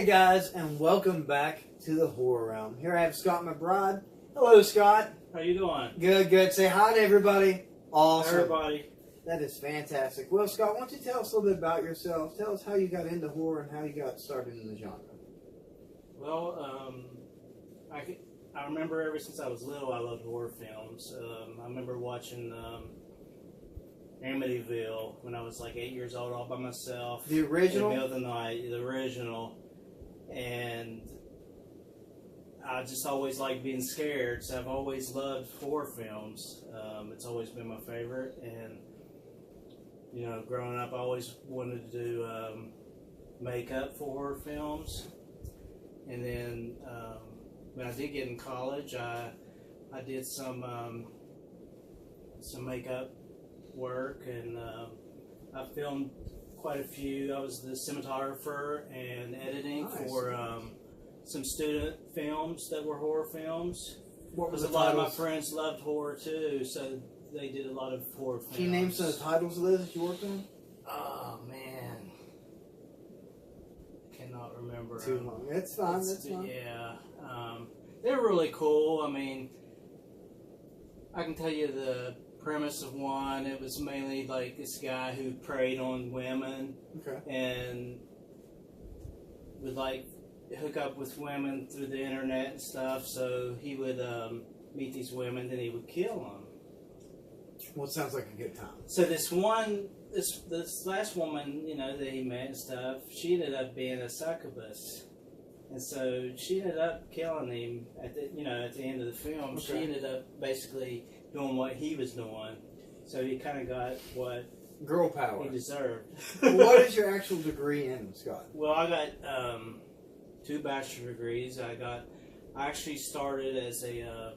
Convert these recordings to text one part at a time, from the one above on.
Hey guys, and welcome back to the horror realm. Here I have Scott McBride. Hello, Scott. How you doing? Good, good. Say hi to everybody. Awesome. Everybody. That is fantastic. Well, Scott, why don't you tell us a little bit about yourself? Tell us how you got into horror and how you got started in the genre. Well, I remember ever since I was little, I loved horror films. I remember watching Amityville when I was like 8 years old, all by myself. The original? In the middle of the night, the original. And I just always liked being scared, so I've always loved horror films. It's always been my favorite. And, you know, growing up, I always wanted to do makeup for horror films. And then when I did get in college, I did some makeup work, and I filmed quite a few. I was the cinematographer and editing for some student films that were horror films. What was a lot of my friends loved horror too, so they did a lot of horror films. Can you name some of the titles of those that you worked on? Oh man, cannot remember. Too long. That's fine. That's fine. Yeah, they're really cool. I mean, I can tell you the premise of one. It was mainly like this guy who preyed on women, and would like hook up with women through the internet and stuff. So he would meet these women, then he would kill them. Well, it sounds like a good time. So this last woman, you know, that he met and stuff, she ended up being a succubus, and so she ended up killing him at the end of the film. She ended up basically doing what he was doing, so he kind of got what girl power he deserved. What is your actual degree in, Scott? Well, I got 2 bachelor degrees. I actually started as a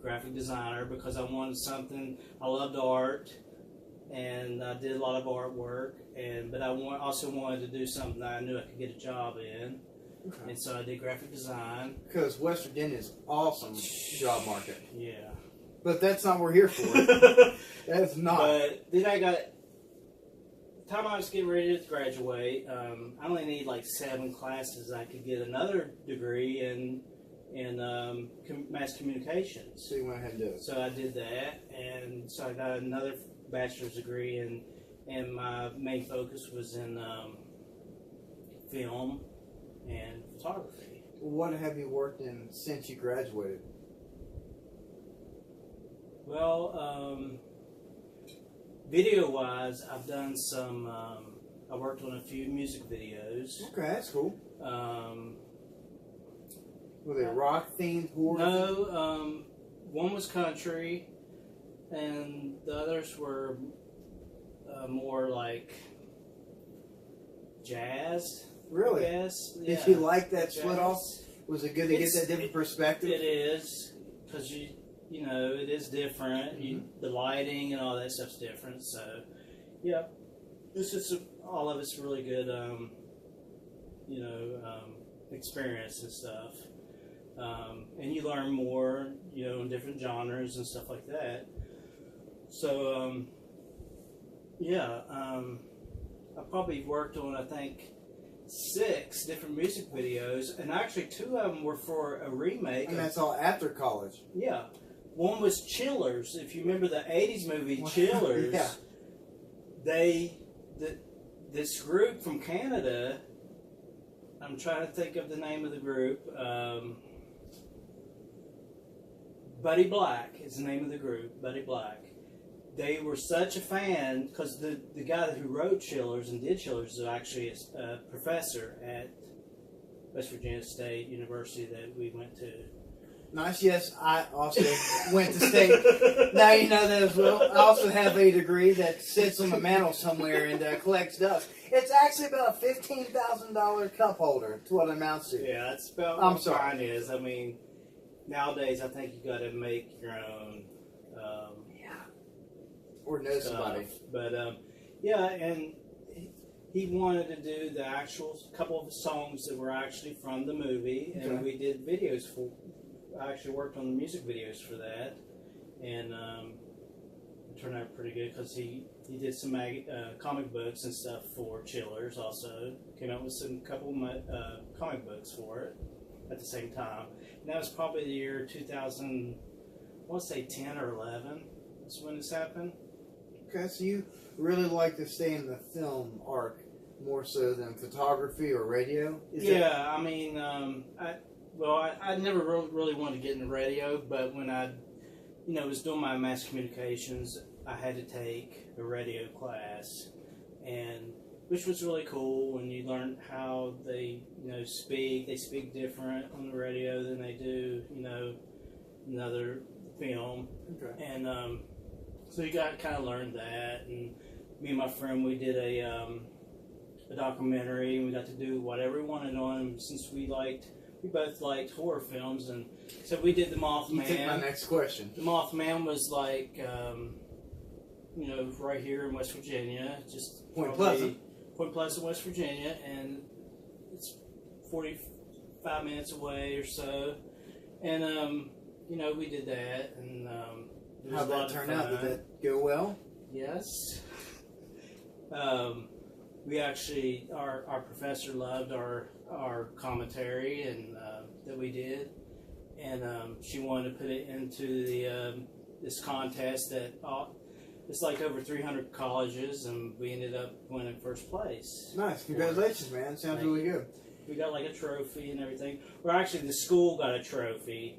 graphic designer because I wanted something. I loved art, and I did a lot of artwork, but I also wanted to do something that I knew I could get a job in. And so I did graphic design. Because West Virginia is awesome job market. Yeah. But that's not what we're here for. That's not. But then the time I was getting ready to graduate, I only need like 7 classes. I could get another degree in mass communications. So you went ahead and did it. So I did that, and so I got another bachelor's degree, and my main focus was in film and photography. What have you worked in since you graduated? Well, video-wise, I've done some. I worked on a few music videos. Okay, that's cool. Were they rock themed horror? No, one was country, and the others were more like jazz. Really? Yes. Did Yeah. you like that Jazz. split off? Was it good to get that different perspective? It is, because you know, it is different. The lighting and all that stuff's different. So, yeah, it's just all of it's really good. Experience and stuff. And you learn more, you know, in different genres and stuff like that. So, I probably worked on, I think, 6 different music videos, and actually 2 of them were for a remake. And that's all after college. Yeah. One was Chillers. If you remember the 80s movie Chillers, yeah. This group from Canada, I'm trying to think of the name of the group, Buddy Black is the name of the group, Buddy Black. They were such a fan, because the guy who wrote Chillers and did Chillers is actually a professor at West Virginia State University that we went to. Nice. Yes, I also went to state. Now you know that as well. I also have a degree that sits on the mantle somewhere and collects dust. It's actually about a $15,000 cup holder. That's what it amounts to. Yeah, that's about what mine is. I mean, nowadays I think you got to make your own. Or know somebody. But yeah, and he wanted to do the actual couple of songs that were actually from the movie, and we did videos for. I actually worked on the music videos for that, and turned out pretty good because he did some comic books and stuff for Chillers. Also came out with some couple comic books for it at the same time. And that was probably the year 2000. I want to say 10 or 11 is when this happened. Okay, so you really like to stay in the film arc more so than photography or radio? I mean, I never really wanted to get into radio, but when I, was doing my mass communications, I had to take a radio class, and which was really cool. And you learn how they, speak. They speak different on the radio than they do, another film. Okay. And so you got to kind of learn that. And me and my friend, we did a documentary, and we got to do whatever we wanted on them, since we both liked horror films. And so we did The Mothman. You take my next question. The Mothman was like, right here in West Virginia, just Point Pleasant, West Virginia, and it's 45 minutes away or so. And we did that, and how'd that turn out? Did that go well? Yes. We actually, our professor loved our commentary and that we did, and she wanted to put it into the this contest that it's like over 300 colleges, and we ended up winning first place. Nice, congratulations, man! Sounds really good. We got like a trophy and everything. Well, actually, the school got a trophy,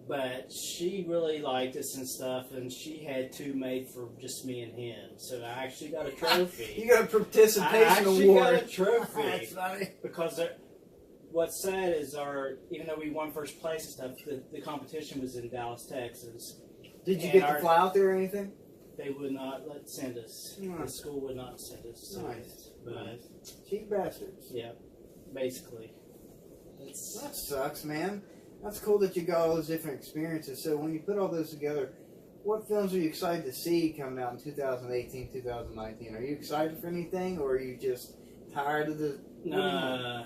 but she really liked us and stuff, and she had two made for just me and him. So I actually got a trophy. You got a participation award. I actually got a trophy. That's funny. Because what's sad is even though we won first place and stuff, the competition was in Dallas, Texas. Did you get to fly out there or anything? They would not send us. Nice. The school would not send us. Nice. But cheap bastards. Yeah, basically. That sucks, man. That's cool that you got all those different experiences. So when you put all those together, what films are you excited to see coming out in 2018, 2019? Are you excited for anything, or are you just tired of the... Nah,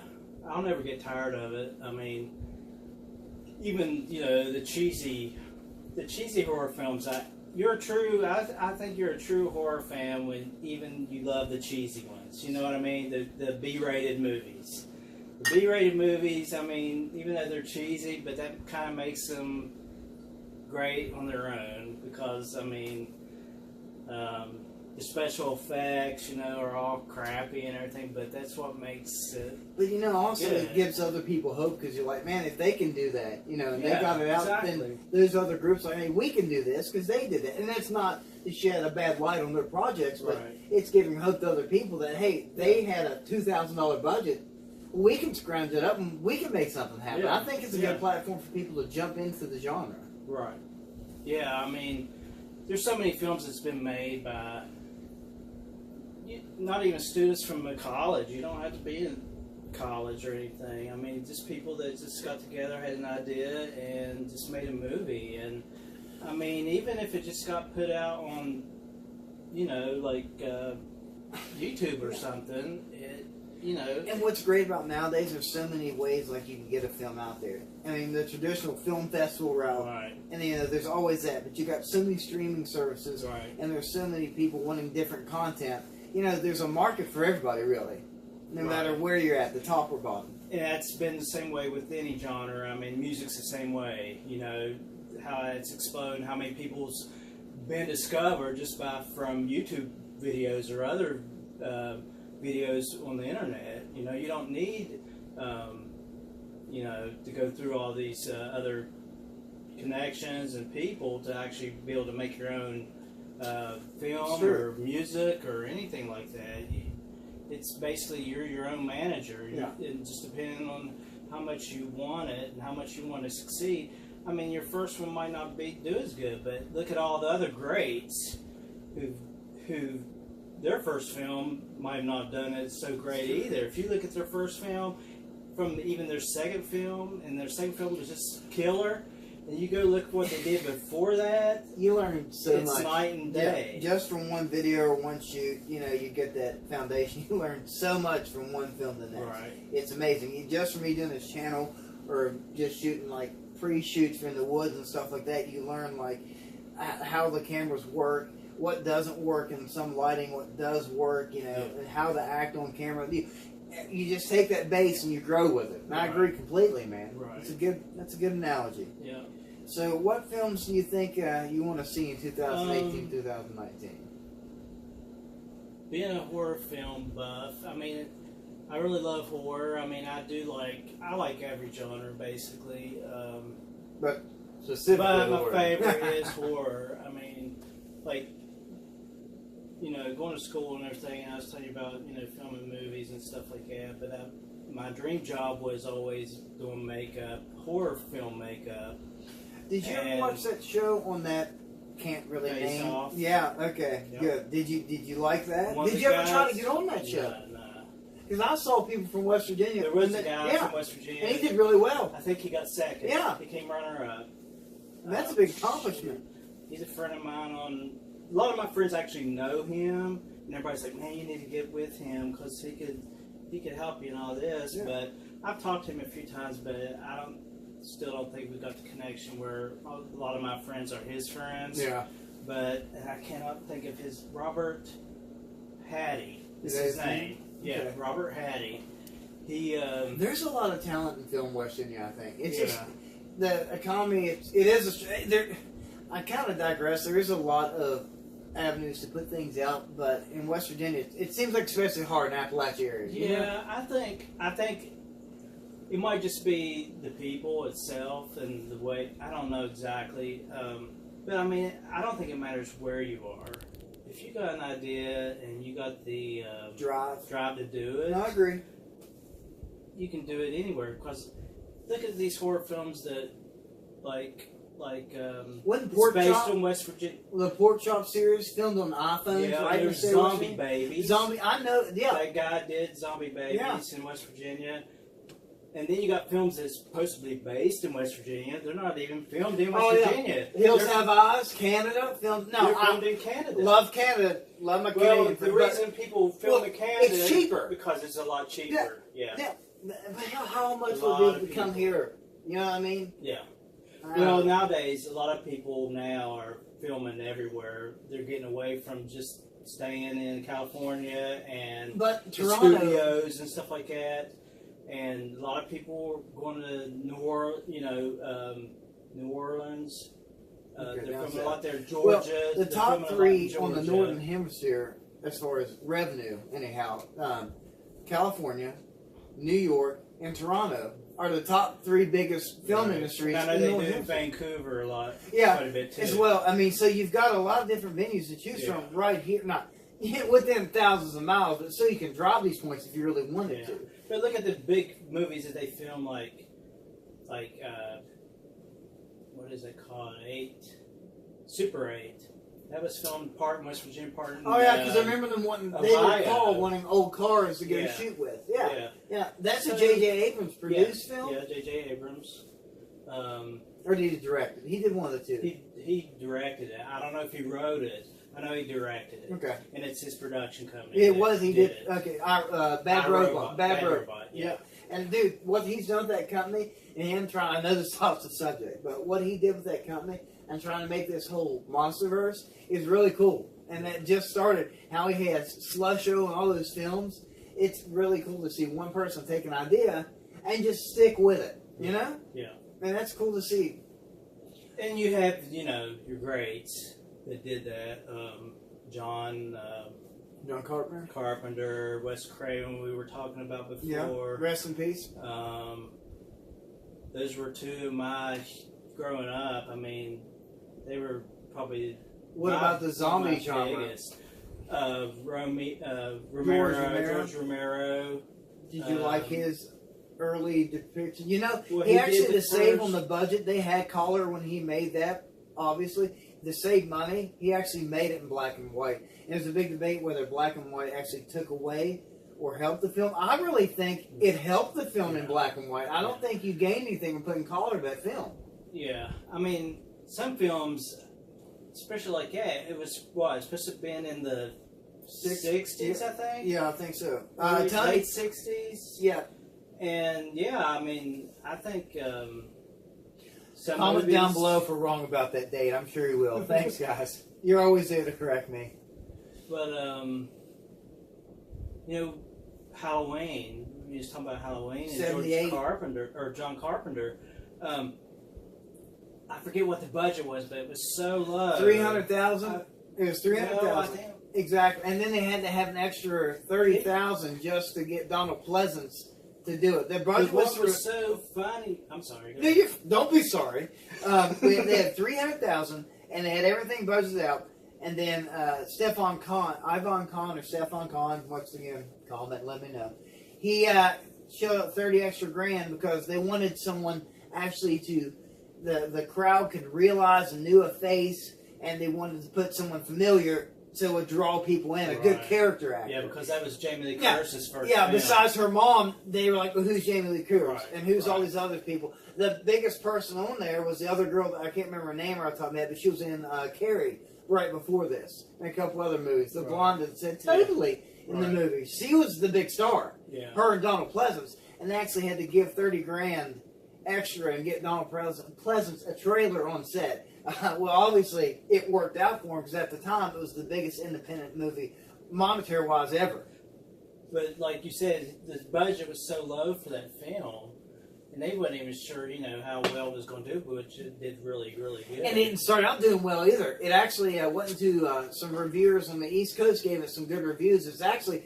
I'll never get tired of it. I mean, even, the cheesy horror films, I think you're a true horror fan when even you love the cheesy ones. You know what I mean? The B-rated movies. The B-rated movies, I mean, even though they're cheesy, but that kind of makes them great on their own, because, I mean, the special effects, are all crappy and everything, but that's what makes it But, also good. It gives other people hope, because you're like, man, if they can do that, and they got it out, exactly. then there's other groups like, hey, we can do this, because they did it. And that's not to shed a bad light on their projects, but it's giving hope to other people that, hey, they had a $2,000 budget. We can scrounge it up and we can make something happen. Yeah. I think it's a good platform for people to jump into the genre. Right. Yeah, I mean, there's so many films that's been made by not even students from a college. You don't have to be in college or anything. I mean, just people that just got together, had an idea, and just made a movie. And, I mean, even if it just got put out on, YouTube or something, And what's great about nowadays, there's so many ways like you can get a film out there. I mean, the traditional film festival route, right. And there's always that. But you got so many streaming services, Right. And there's so many people wanting different content. There's a market for everybody, really, no matter where you're at, the top or bottom. And that's been the same way with any genre. I mean, music's the same way. How it's exploded, how many people's been discovered just from YouTube videos or other videos on the internet. You don't need, to go through all these other connections and people to actually be able to make your own film or music or anything like that. It's basically you're your own manager. Yeah. And just depending on how much you want it and how much you want to succeed. I mean, your first one might not do as good, but look at all the other greats who their first film might have not done it so great either. If you look at their first film from even their second film, and their second film was just killer, and you go look what they did before that, you learn so much. It's night and day. Yeah, just from one video or one shoot, you get that foundation. You learn so much from one film to the next. Right. It's amazing. Just from me doing this channel or just shooting like pre-shoots from the woods and stuff like that, you learn like how the cameras work, what doesn't work in some lighting, what does work, you know, and how to act on camera. You just take that base and you grow with it. And I agree completely, man. Right. That's a good analogy. Yeah. So, what films do you think you want to see in 2018, 2019? Being a horror film buff, I mean, I really love horror. I mean, I like every genre basically. But specifically, but my favorite is horror. I mean, like, you know, going to school and everything. I was telling you about, you know, filming movies and stuff like that. But my dream job was always doing makeup, horror film makeup. Did you ever watch that show on that? Can't really Face name. Off. Yeah. Okay. Yep. Good. Did you like that? One Did of you the ever try guys- to get on that show? No. Because I saw people from West Virginia. There was a and guy from West Virginia. and he did really well. I think he got second. Yeah. He came runner up. And that's a big accomplishment. He's a friend of mine. A lot of my friends actually know him, and everybody's like, "Man, you need to get with him because he could help you and all this." Yeah. But I've talked to him a few times, but still don't think we got the connection where a lot of my friends are his friends. Yeah. But I cannot think of his Robert Hattie. Is Is that his his name? name? Yeah, Okay. Robert Hattie. He. There's a lot of talent in film West Virginia. I think it's Yeah. just the economy. It is. I kind of digress. There is a lot of avenues to put things out, but in West Virginia, it seems like especially hard in Appalachia area. Yeah, You know? I think it might just be the people itself and the way. I don't know exactly, but I mean, I don't think it matters where you are. If you got an idea and you got the Drive. to do it, No, I agree. you can do it anywhere. Because look at these horror films that, like Wasn't it's Pork based Chop, in West Virginia. the Pork Chop series filmed on iPhones? Yeah, right? there's in the state of West Zombie Virginia? Babies. Zombie. I know. Yeah. That guy did Zombie Babies Yeah. in West Virginia. And then you got films that's supposedly based in West Virginia. They're not even filmed in West Virginia. Hills They're- Have Eyes, Canada. Filmed. No, they're I filmed in Canada. love Canada. Love my Well, Canadian the friends, but- reason people film in Canada it's cheaper. because it's a lot cheaper. Yeah. Yeah, but how much A lot would of it come people. here? You know what I mean? Yeah. Well, nowadays, a lot of people now are filming everywhere. They're getting away from just staying in California and but the Toronto, studios and stuff like that. And a lot of people are going to New Orleans. Okay, They're down filming a south. lot there. Georgia. well, the they're top filming a lot in three on the Georgia. northern hemisphere as far as revenue, anyhow, California, New York, and Toronto are the top three biggest film Right. industries. I know in the they northern do hemisphere. Vancouver a lot. Yeah, quite a bit too. as well. I mean, so you've got a lot of different venues to choose Yeah. from right here. Not within thousands of miles, but so you can drive these points if you really wanted Yeah. to. But look at the big movies that they film, like what is it called? Super 8. That was filmed part in West Virginia, part in Oh yeah, because I remember them wanting they Ohio. would call wanting old cars to go Yeah. shoot with. Yeah, Yeah. yeah. That's So- a J.J. Abrams produced film, Yeah, J.J. Abrams. or did he direct it? He did one of the two. He directed it. I don't know if he wrote it. I know he directed it. Okay. And it's his production company. It that was. He did. it. Okay. Bad Robot. Bad Robot. Yeah. And dude, what he's done with that company, and him trying. I know this is off the subject, but what he did with that company and trying to make this whole MonsterVerse is really cool. And that just started how he has Slusho and all those films. It's really cool to see one person take an idea and just stick with it. You know? Yeah. And that's cool to see. And you have, your greats that did that. John Carpenter. Carpenter, Wes Craven, we were talking about before. Yeah. Rest in peace. Those were two of my growing up. I mean, they were probably. What about the zombie genre? Biggest. Romero, Romero. George Romero. Did you like his early depiction? You know, Well, he he actually, did the to save first- on the budget, they had color when he made that, obviously. To save money, he actually made it in black and white. And there's a big debate whether black and white actually took away or helped the film. I really think it helped the film in black and white. I don't think you gained anything from putting color to that film. Yeah, I mean, some films, especially like that, it was it's supposed to have been in the 60s, I think. Yeah, I think so. Late 60s. Yeah. And yeah, I mean, I think Some Comment movies, down below if we're wrong about that date. I'm sure you will. Thanks, guys. You're always there to correct me. But you know, Halloween. We just talking about Halloween and 78. John Carpenter. I forget what the budget was, but it was so low. 300,000. It was No, I 300,000. think- Exactly, and then they had to have an extra 30,000 just to get Donald Pleasance to do it. Their budget What was was so funny? I'm sorry. No, don't be sorry. They had 300,000, and they had everything budgeted out. And then Ivan Kahn, once again, comment, let me know. He showed up 30 extra grand because they wanted someone actually the crowd could realize and knew a face, and they wanted to put someone familiar so it would draw people in, a good character actor. Yeah, because that was Jamie Lee Curtis's first Yeah, film. besides her mom, they were like, well, who's Jamie Lee Curtis? Right, And who's all these other people? The biggest person on there was the other girl that I can't remember her name or off the top of my head, but she was in Carrie right before this, and a couple other movies. The blonde that said totally in the movie. She was the big star. Yeah. Her and Donald Pleasance. And they actually had to give 30 grand extra and get Donald Pleasance a trailer on set. Well, obviously, it worked out for him because at the time it was the biggest independent movie, monetary-wise, ever. But like you said, the budget was so low for that film, and they wasn't even sure, how well it was going to do, which it did really, really good. And it didn't start out doing well either. It actually went into some reviewers on the East Coast gave it some good reviews. It's actually,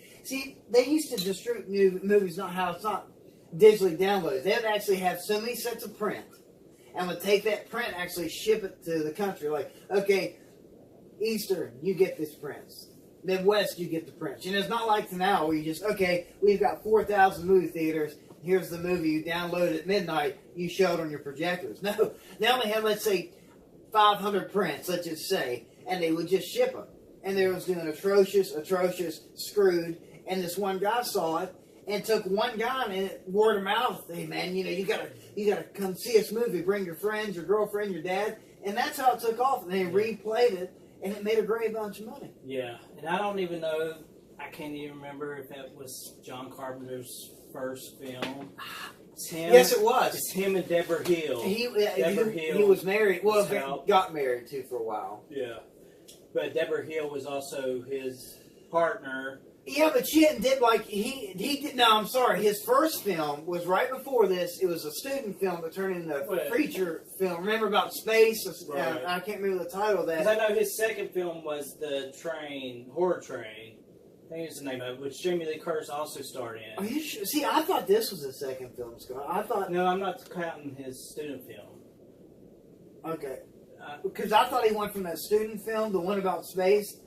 they used to distribute movies, it's not digitally downloaded. They'd actually have so many sets of print, and would take that print, actually ship it to the country. Like, okay, Eastern, you get this print. Midwest, you get the print. And it's not like now where you just, okay, we've got 4,000 movie theaters. Here's the movie you download at midnight. You show it on your projectors. No, they only had, let's say, 500 prints, let's just say, and they would just ship them. And they was doing atrocious, screwed. And this one guy saw it and took one guy and word of mouth. Hey man, you gotta come see this movie. Bring your friends, your girlfriend, your dad, and that's how it took off. And they replayed it, and it made a great bunch of money. Yeah, and I don't even know. I can't even remember if that was John Carpenter's first film. It's him, Yes, it was. It's him and Deborah Hill. He was married. Well, got married too for a while. Yeah, but Deborah Hill was also his partner. Yeah, but she did like he did. No, I'm sorry. His first film was right before this. It was a student film that turned into a feature film. Remember about space? Right. I can't remember the title of that. Because I know his second film was the horror train. I think it's the name of it, which Jamie Lee Curtis also starred in. Are you sure? See, I thought this was his second film, Scott. I thought. No, I'm not counting his student film. Okay. Because I thought he went from that student film, the one about space,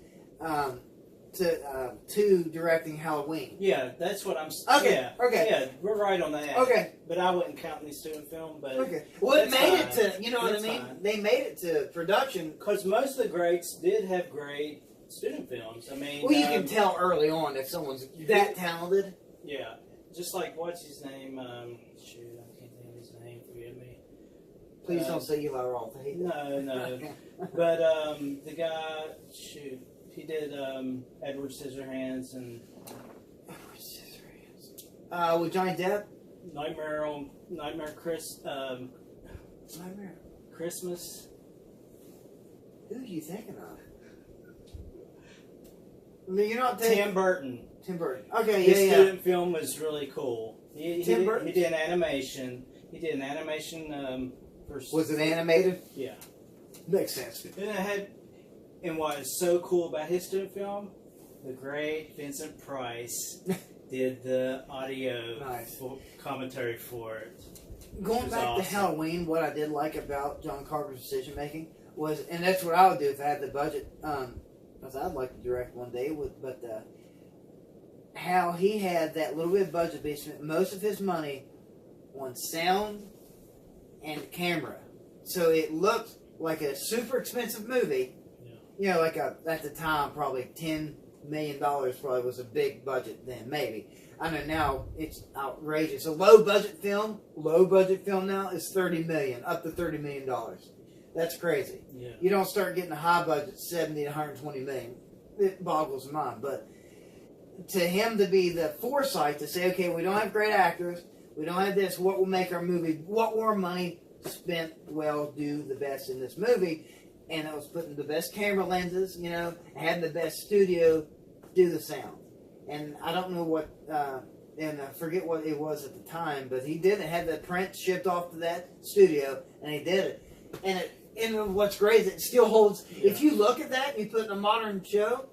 to directing Halloween. Yeah, that's what I'm. Okay. Yeah, okay. Yeah, we're right on that. Okay. But I wouldn't count the student film. But okay. Well, it made it to. You know what I That's mean? fine. They made it to production. Because most of the greats did have great student films. I mean, well, you can tell early on if someone's that talented. Yeah, just like what's his name? Shoot, I can't think of his name. Forgive me. Please don't say Eli Roth. I hate that. No. But the guy, shoot, he did Edward Scissorhands and Edward Scissorhands. With Johnny Depp. Nightmare Christmas. Who are you thinking of? I mean, you're not Tim Burton. Tim Burton. Okay, His student film was really cool. Tim Burton. He did animation. He did an animation. Was it animated? Yeah. Makes sense. And what is so cool about his student film, the great Vincent Price did the audio commentary for it. Going back to Halloween, what I did like about John Carpenter's decision making was, and that's what I would do if I had the budget, because I'd like to direct one day, but how he had that little bit of budget, but he spent most of his money on sound and camera. So it looked like a super expensive movie. Yeah. You know, like at the time, probably $10 million probably was a big budget then, maybe. I know now it's outrageous. A low budget film now is $30 million, up to $30 million. That's crazy. Yeah. You don't start getting a high budget, 70 to 120 million. It boggles the mind. But to him to be the foresight to say, okay, we don't have great actors, we don't have this, what will make our movie, what more money spent well do the best in this movie, and it was putting the best camera lenses, you know, and having the best studio do the sound. And I don't know what, and I forget what it was at the time, but he did it, had the print shipped off to that studio, and he did it. And what's great is it still holds. Yeah. If you look at that, and you put it in a modern show,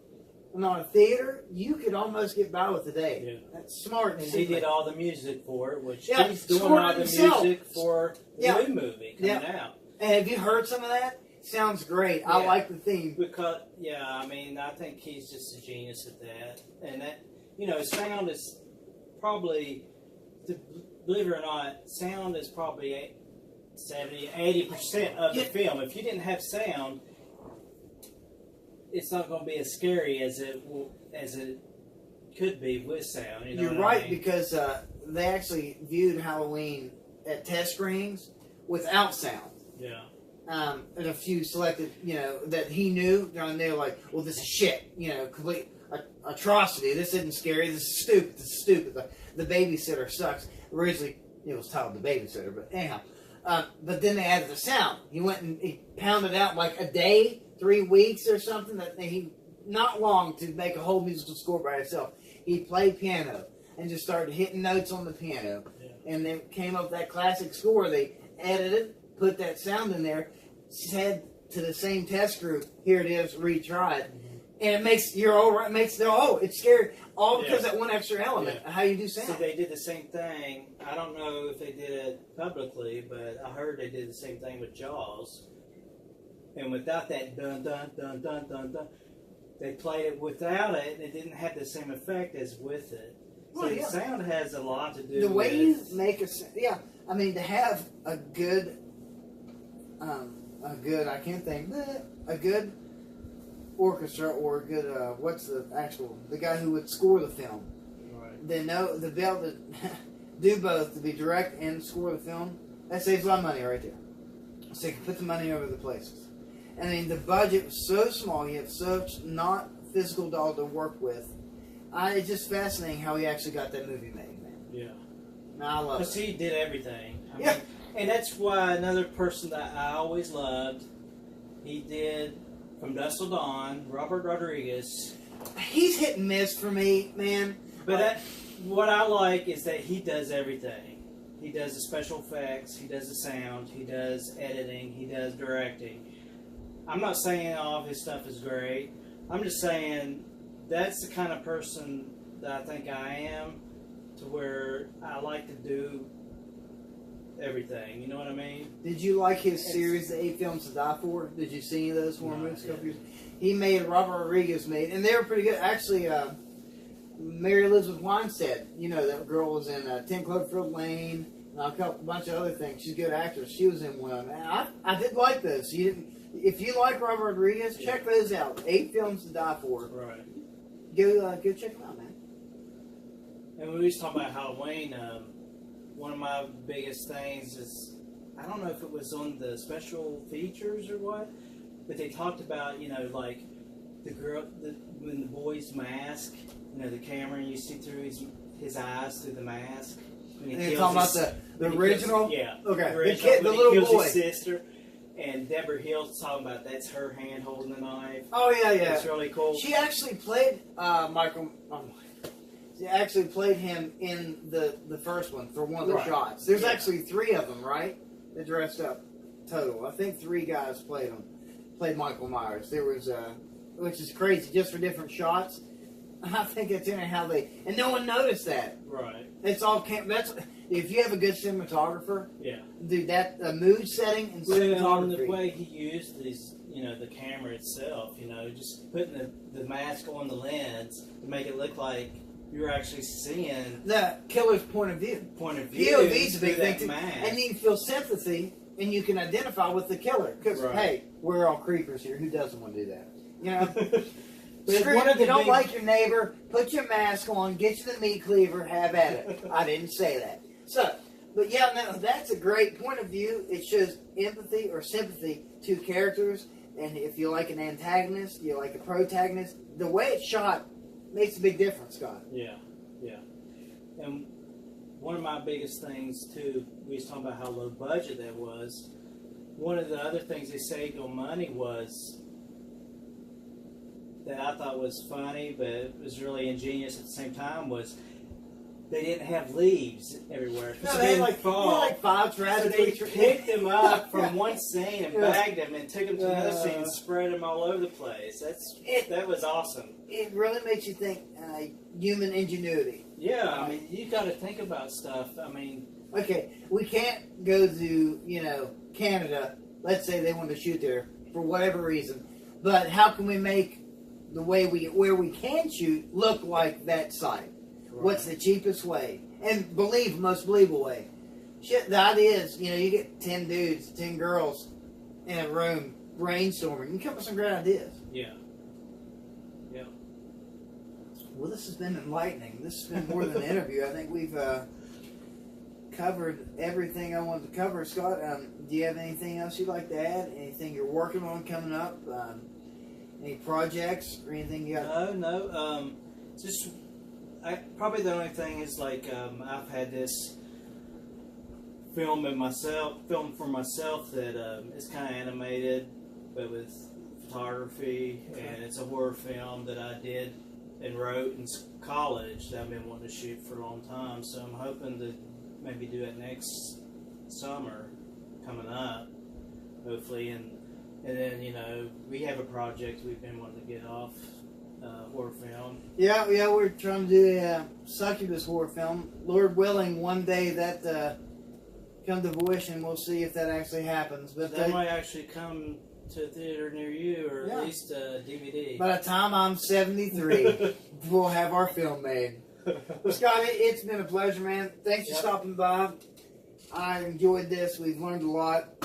and on a theater, you could almost get by with today. Yeah. That's smart. And he did all the music for it, which Yeah, he's doing scored all the himself. music for the Yeah. new movie coming out. And have you heard some of that? Sounds great. I Yeah. like the theme. Because, yeah, I mean, I think he's just a genius at that. And that, you know, sound is probably, believe it or not, sound is probably 70, 80% of the film. If you didn't have sound, it's not going to be as scary as it could be with sound. You know You're what right, I mean? because they actually viewed Halloween at test screenings without sound. Yeah. And a few selected, you know, that he knew, and they were like, well, this is shit, you know, complete atrocity. This isn't scary. This is stupid. This is stupid. The babysitter sucks. Originally, it was titled The Babysitter, but anyhow. But then they added the sound. He went and he pounded out like a day, 3 weeks or something, that he, not long to make a whole musical score by himself. He played piano and just started hitting notes on the piano. Yeah. And they came up with that classic score. They edited, put that sound in there, said to the same test group, here it is, retry it. And it makes, you're all right, makes, it's scary. All because that one extra element of how you do sound. So they did the same thing. I don't know if they did it publicly, but I heard they did the same thing with Jaws. And without that dun dun dun dun dun dun, they played it without it, and it didn't have the same effect as with it. So Well, the sound has a lot to do the way with... you make I mean, to have a good, I can't think, a good orchestra or a good, the guy who would score the film. Right. They know, to be able to do both, to be direct and score the film, that saves a lot of money right there. So you can put the money over the places. I mean, the budget was so small, you have such not physical doll to work with. It's just fascinating how he actually got that movie made, man. Yeah. I love Because it. he did everything. I Yeah. mean, and that's why another person that I always loved, he did From Dusk Till Dawn, Robert Rodriguez. He's hit and miss for me, man. But what I like is that he does everything. He does the special effects, he does the sound, he does editing, he does directing. I'm not saying all of his stuff is great. I'm just saying that's the kind of person that I think I am, to where I like to do everything. You know what I mean? Did you like his series, The 8 Films to Die For? Did you see any of those horror movies a couple years? He made, Robert Rodriguez made, and they were pretty good. Actually, Mary Elizabeth Winstead, you know, that girl was in 10 Cloverfield Lane, and a bunch of other things. She's a good actress. She was in one of them. And I did like those. If you like Robert Rodriguez, check those out. 8 Films to Die For. Right. Go check them out, man. And when we was talking about Halloween, one of my biggest things is, I don't know if it was on the special features or what, but they talked about, you know, like the girl, when the boy's mask, you know, the camera, and you see through his eyes through the mask. And you're talking about the original? Yeah. Okay. The original, The kid, the when little he kills boy. his sister. And Deborah Hill's talking about that's her hand holding the knife. Oh, yeah. It's really cool. She actually played Michael. She actually played him in the first one for one of the shots. There's actually 3 of them, right? They dressed up total. I think 3 guys played him. Played Michael Myers. There was which is crazy, just for different shots. I think it's in how and no one noticed that. Right. It's all that's if you have a good cinematographer. Yeah. Dude, that mood setting and cinematography. The way he used these, you know, the camera itself, you know, just putting the mask on the lens to make it look like you're actually seeing the killer's point of view. POV's a big thing too. And you can feel sympathy and you can identify with the killer. Because, hey, we're all creepers here. Who doesn't want to do that? You know? If you don't like your neighbor, put your mask on, get you the meat cleaver, have at it. I didn't say that. So, but yeah, no, that's a great point of view. It shows empathy or sympathy to characters. And if you like an antagonist, you like a protagonist, the way it's shot makes a big difference, Scott. Yeah, yeah. And one of my biggest things too, we was talking about how low budget that was. One of the other things they saved on money was that I thought was funny, but it was really ingenious at the same time, was they didn't have leaves everywhere. No, they had like, five so rabbits. they picked them up from one scene and bagged them and took them to another scene and spread them all over the place. That was awesome. It really makes you think human ingenuity. Yeah, I mean, you got to think about stuff. I mean, okay, we can't go to Canada. Let's say they want to shoot there for whatever reason, but how can we make the way where we can shoot look like that site? Right. What's the cheapest way and most believable way? Shit, the idea is you get 10 dudes, 10 girls in a room brainstorming. You come up with some great ideas. Yeah. Yeah. Well, this has been enlightening. This has been more than an interview. I think we've covered everything I wanted to cover. Scott, do you have anything else you'd like to add? Anything you're working on coming up? Any projects or anything you got? No. Probably the only thing is I've had this film for myself that is kind of animated, but with photography, and it's a horror film that I did and wrote in college that I've been wanting to shoot for a long time. So I'm hoping to maybe do it next summer coming up, hopefully, and then we have a project we've been wanting to get off, horror film. Yeah, we're trying to do a succubus horror film. Lord willing, one day that come to fruition, we'll see if that actually happens. But that might actually come to a theater near you, or at least a DVD. By the time I'm 73, we'll have our film made. Well, Scott, it's been a pleasure, man. Thanks for stopping by. I enjoyed this. We've learned a lot.